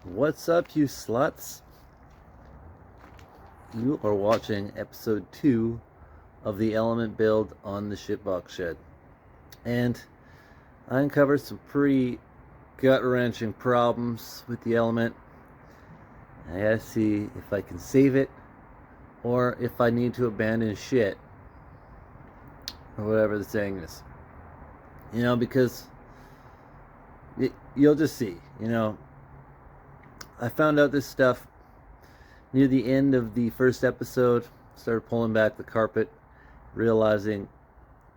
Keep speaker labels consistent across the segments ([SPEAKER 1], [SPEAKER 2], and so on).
[SPEAKER 1] What's up, you sluts? You are watching episode 2 of the element build on the shitbox shed. And I uncovered some pretty gut-wrenching problems with the element. I gotta see if I can save it or if I need to abandon shit, or whatever the saying is. Because you'll just see, I found out this stuff near the end of the first episode. Started pulling back the carpet, realizing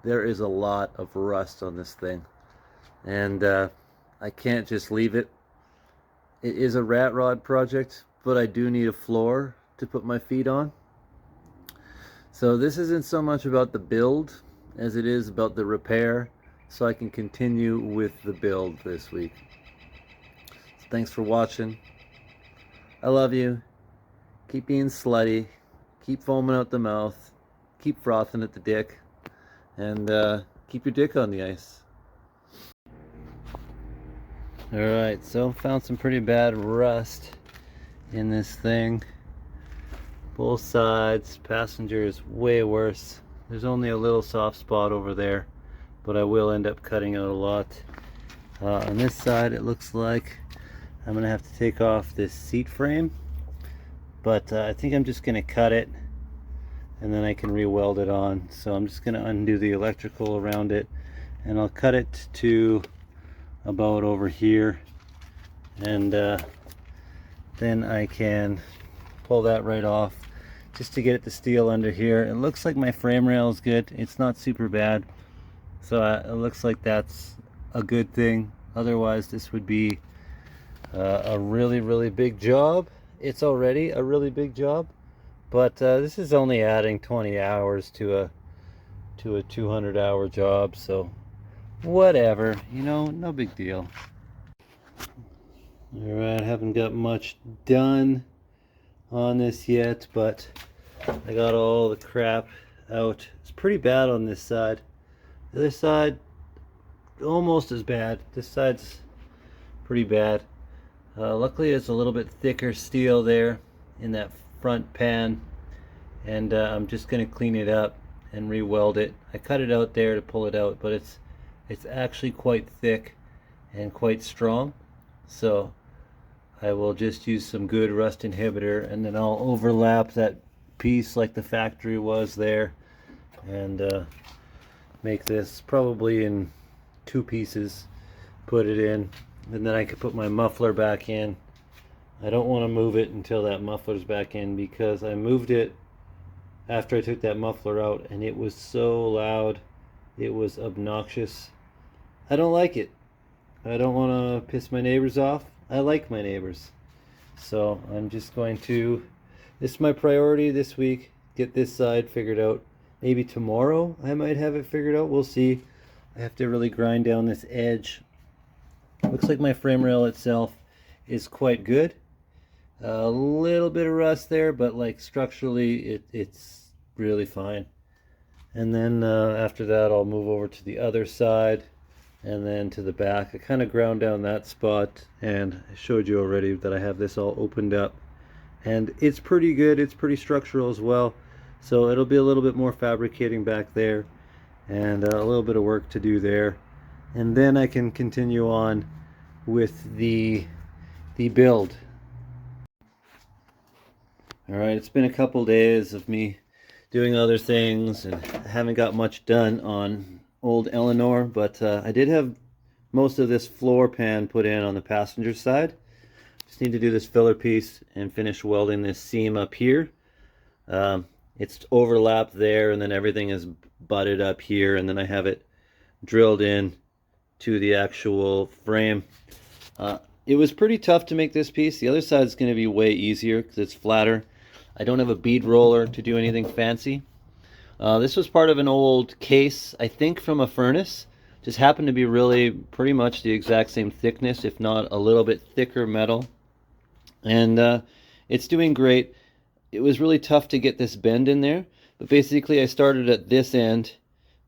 [SPEAKER 1] there is a lot of rust on this thing, and I can't just leave it. It is a rat rod project, but I do need a floor to put my feet on. So this isn't so much about the build as it is about the repair, so I can continue with the build this week. So thanks for watching. I love you. Keep being slutty. Keep foaming out the mouth. Keep frothing at the dick. And keep your dick on the ice. Alright, so found some pretty bad rust in this thing. Both sides. Passenger is way worse. There's only a little soft spot over there, but I will end up cutting out a lot. On this side, it looks like I'm going to have to take off this seat frame, but I think I'm just going to cut it and then I can re-weld it on. So I'm just going to undo the electrical around it, and I'll cut it to about over here, and then I can pull that right off just to get it to steel under here. It looks like my frame rail is good. It's not super bad, so it looks like that's a good thing. Otherwise, this would be a really big job. It's already a really big job, but this is only adding 20 hours to a 200-hour job, so whatever, no big deal. Alright, haven't got much done on this yet, but I got all the crap out. It's pretty bad on this side. The other side, almost as bad. This side's pretty bad. Luckily it's a little bit thicker steel there in that front pan, and I'm just going to clean it up and re-weld it. I cut it out there to pull it out, but it's actually quite thick and quite strong, so I will just use some good rust inhibitor, and then I'll overlap that piece like the factory was there, and make this probably in 2 pieces, put it in, and then I could put my muffler back in. I don't want to move it until that muffler's back in, because I moved it after I took that muffler out and it was so loud. It was obnoxious. I don't like it. I don't want to piss my neighbors off. I like my neighbors. So I'm just going to, this is my priority this week, get this side figured out. Maybe tomorrow I might have it figured out. We'll see. I have to really grind down this edge. Looks like my frame rail itself is quite good. A little bit of rust there, but like structurally it's really fine. And then after that I'll move over to the other side and then to the back. I kind of ground down that spot, and I showed you already that I have this all opened up, and it's pretty good. It's pretty structural as well, so it'll be a little bit more fabricating back there and a little bit of work to do there, and then I can continue on with the build. Alright, it's been a couple days of me doing other things, and I haven't got much done on old Eleanor, but I did have most of this floor pan put in on the passenger side. Just need to do this filler piece and finish welding this seam up here. It's overlapped there, and then everything is butted up here, and then I have it drilled in to the actual frame. It was pretty tough to make this piece. The other side is going to be way easier because it's flatter. I don't have a bead roller to do anything fancy. This was part of an old case, I think from a furnace. Just happened to be really pretty much the exact same thickness, if not a little bit thicker metal. And it's doing great. It was really tough to get this bend in there, but basically I started at this end,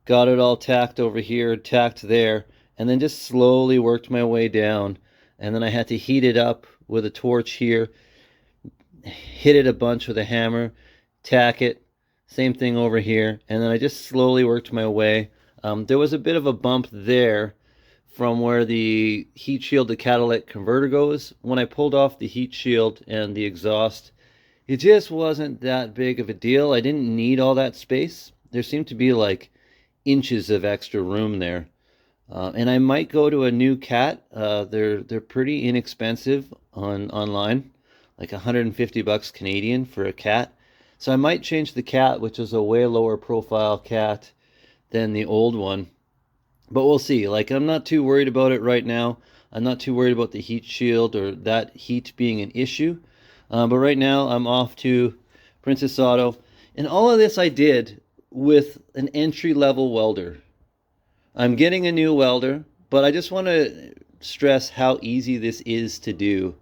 [SPEAKER 1] got it all tacked over here, tacked there, and then just slowly worked my way down and then I had to heat it up with a torch here, hit it a bunch with a hammer, tack it, same thing over here, and then I just slowly worked my way. There was a bit of a bump there from where the heat shield to catalytic converter goes. When I pulled off the heat shield and the exhaust, it just wasn't that big of a deal. I didn't need all that space. There seemed to be like inches of extra room there. And I might go to a new cat. They're pretty inexpensive online, like 150 bucks Canadian for a cat. So I might change the cat, which is a way lower profile cat than the old one. But we'll see. Like, I'm not too worried about it right now. I'm not too worried about the heat shield or that heat being an issue. But right now I'm off to Princess Auto. And all of this I did with an entry-level welder. I'm getting a new welder, but I just want to stress how easy this is to do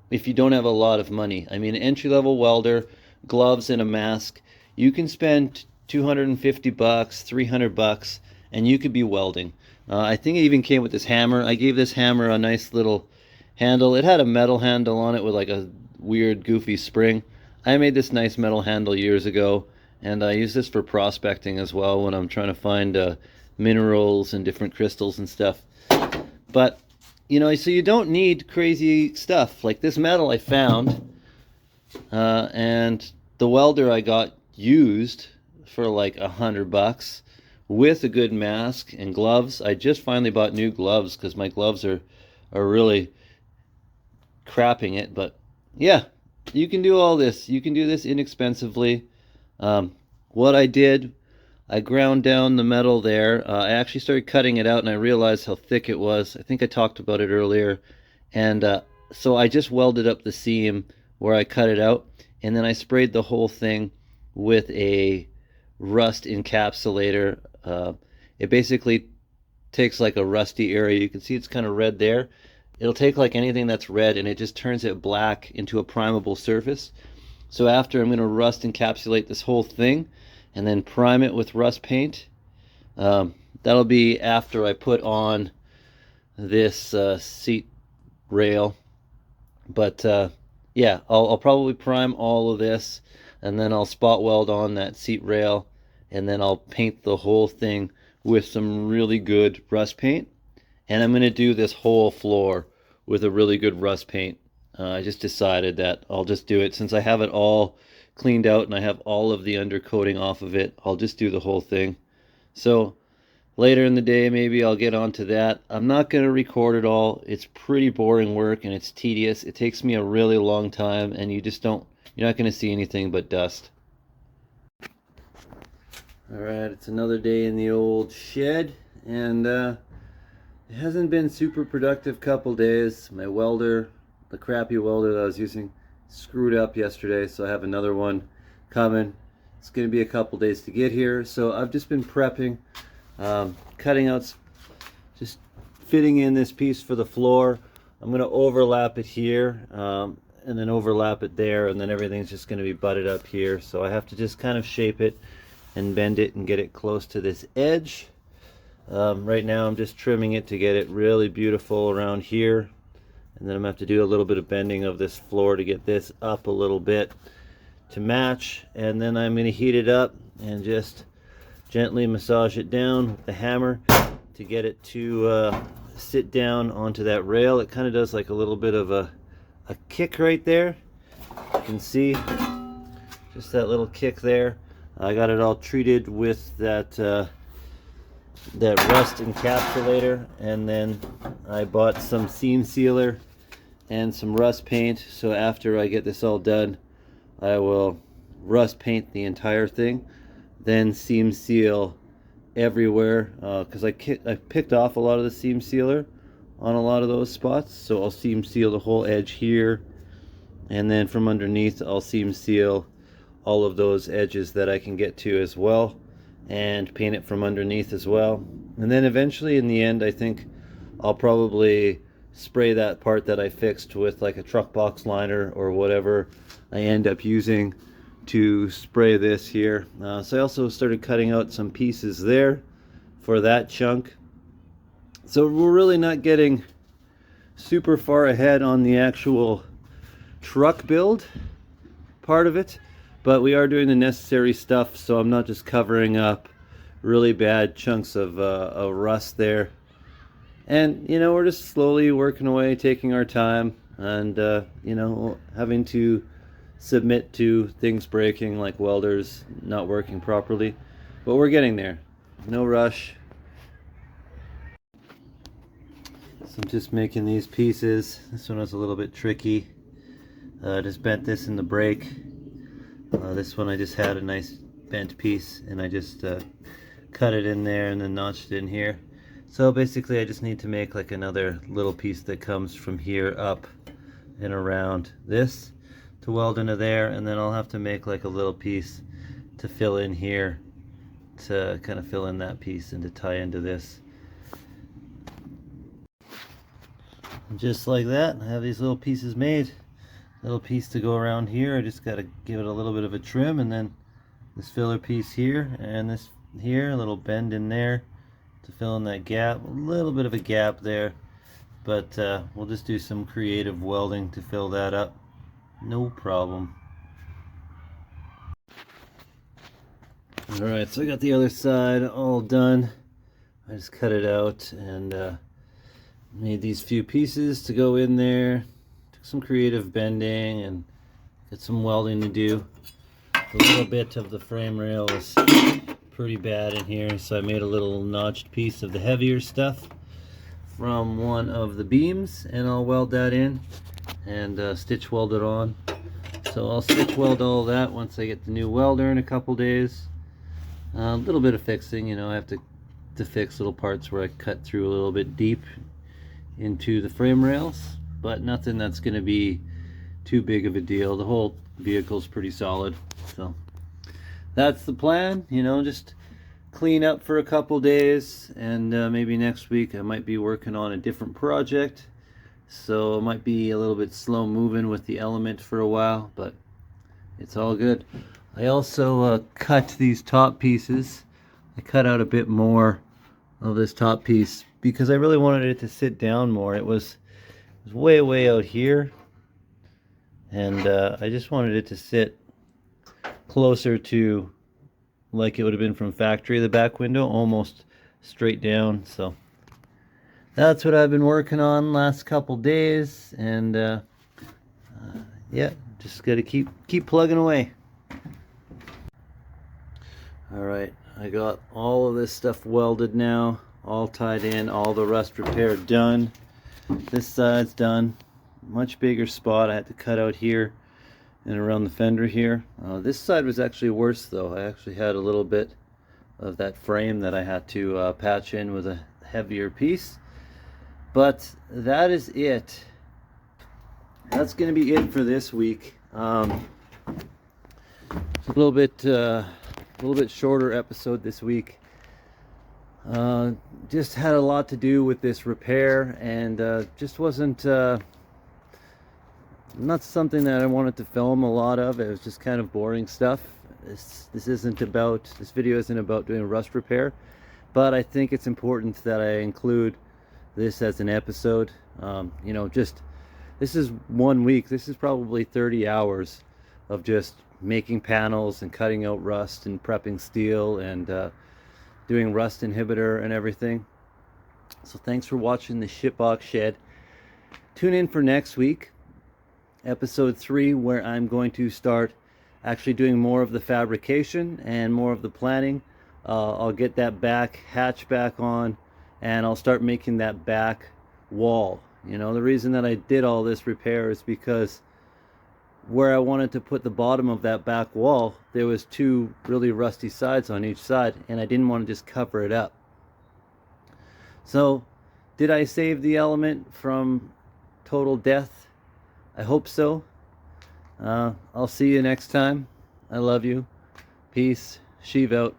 [SPEAKER 1] if you don't have a lot of money. I mean, an entry-level welder, gloves and a mask, you can spend 250 bucks, 300 bucks, and you could be welding. I think it even came with this hammer. I gave this hammer a nice little handle. It had a metal handle on it with like a weird goofy spring. I made this nice metal handle years ago, and I use this for prospecting as well when I'm trying to find minerals and different crystals and stuff. But you know, so you don't need crazy stuff like this metal I found, and the welder I got used for like 100 bucks with a good mask and gloves. I just finally bought new gloves because my gloves are really crapping it. But yeah, you can do all this. You can do this inexpensively. What I did, I ground down the metal there. I actually started cutting it out and I realized how thick it was. I think I talked about it earlier. And so I just welded up the seam where I cut it out, and then I sprayed the whole thing with a rust encapsulator. It basically takes like a rusty area. You can see it's kind of red there. It'll take like anything that's red and it just turns it black into a primable surface. So after, I'm going to rust encapsulate this whole thing and then prime it with rust paint. That'll be after I put on this seat rail. But yeah, I'll probably prime all of this, and then I'll spot weld on that seat rail, and then I'll paint the whole thing with some really good rust paint. And I'm going to do this whole floor with a really good rust paint. I just decided that I'll just do it since I have it all cleaned out and I have all of the undercoating off of it. I'll just do the whole thing. So later in the day, maybe I'll get onto that. I'm not going to record it all. It's pretty boring work and it's tedious. It takes me a really long time, and you're not going to see anything but dust. Alright, it's another day in the old shed, and it hasn't been super productive couple days. My welder, the crappy welder that I was using, screwed up yesterday, so I have another one coming. It's going to be a couple days to get here, so I've just been prepping, cutting out, just fitting in this piece for the floor. I'm going to overlap it here, and then overlap it there, and then everything's just going to be butted up here, so I have to just kind of shape it and bend it and get it close to this edge. Right now I'm just trimming it to get it really beautiful around here, and then I'm going to have to do a little bit of bending of this floor to get this up a little bit to match, and then I'm going to heat it up and just gently massage it down with the hammer to get it to sit down onto that rail. It kind of does like a little bit of a kick right there. You can see just that little kick there. I got it all treated with that rust encapsulator, and then I bought some seam sealer and some rust paint. So after I get this all done, I will rust paint the entire thing, then seam seal everywhere, because I picked off a lot of the seam sealer on a lot of those spots. So I'll seam seal the whole edge here, and then from underneath I'll seam seal all of those edges that I can get to as well, and paint it from underneath as well. And then eventually in the end, I think I'll probably spray that part that I fixed with like a truck box liner or whatever I end up using to spray this here. So I also started cutting out some pieces there for that chunk. So we're really not getting super far ahead on the actual truck build part of it, but we are doing the necessary stuff, so I'm not just covering up really bad chunks of rust there. And you know, we're just slowly working away, taking our time, and you know, having to submit to things breaking, like welders not working properly, but we're getting there. No rush. So I'm just making these pieces. This one was a little bit tricky. Just bent this in the brake. This one I just had a nice bent piece, and I just cut it in there and then notched it in here. So basically I just need to make like another little piece that comes from here up and around this to weld into there, and then I'll have to make like a little piece to fill in here to kind of fill in that piece and to tie into this. And just like that, I have these little pieces made. Little piece to go around here. I just got to give it a little bit of a trim, and then this filler piece here and this here, a little bend in there to fill in that gap. A little bit of a gap there, but we'll just do some creative welding to fill that up. No problem. Alright, so I got the other side all done. I just cut it out and made these few pieces to go in there. Took some creative bending and got some welding to do. A little bit of the frame rail was pretty bad in here, so I made a little notched piece of the heavier stuff from one of the beams, and I'll weld that in and stitch weld it on. So I'll stitch weld all that once I get the new welder in a couple days. A little bit of fixing, you know, I have to fix little parts where I cut through a little bit deep into the frame rails, but nothing that's going to be too big of a deal. The whole vehicle's pretty solid, so that's the plan. You know, just clean up for a couple days, and maybe next week I might be working on a different project, so it might be a little bit slow moving with the element for a while, but it's all good. I also cut these top pieces. I cut out a bit more of this top piece because I really wanted it to sit down more. It was way out here, and I just wanted it to sit closer to like it would have been from factory, the back window, almost straight down. So that's what I've been working on last couple days, and yeah, just gotta keep plugging away. Alright, I got all of this stuff welded now, all tied in, all the rust repair done. This side's done. Much bigger spot I had to cut out here and around the fender here. This side was actually worse though. I actually had a little bit of that frame that I had to patch in with a heavier piece. But that is it. That's going to be it for this week. A little bit shorter episode this week. Just had a lot to do with this repair, and just wasn't not something that I wanted to film a lot of. It was just kind of boring stuff. This video isn't about doing rust repair, but I think it's important that I include this as an episode. You know, just this is 1 week. This is probably 30 hours of just making panels and cutting out rust and prepping steel and doing rust inhibitor and everything. So thanks for watching the Shitbox Shed. Tune in for next week, episode 3, where I'm going to start actually doing more of the fabrication and more of the planning. I'll get that back hatch back on, and I'll start making that back wall. You know, the reason that I did all this repair is because where I wanted to put the bottom of that back wall, there was 2 really rusty sides on each side, and I didn't want to just cover it up. So did I save the element from total death? I hope so. I'll see you next time. I love you. Peace. Sheev out.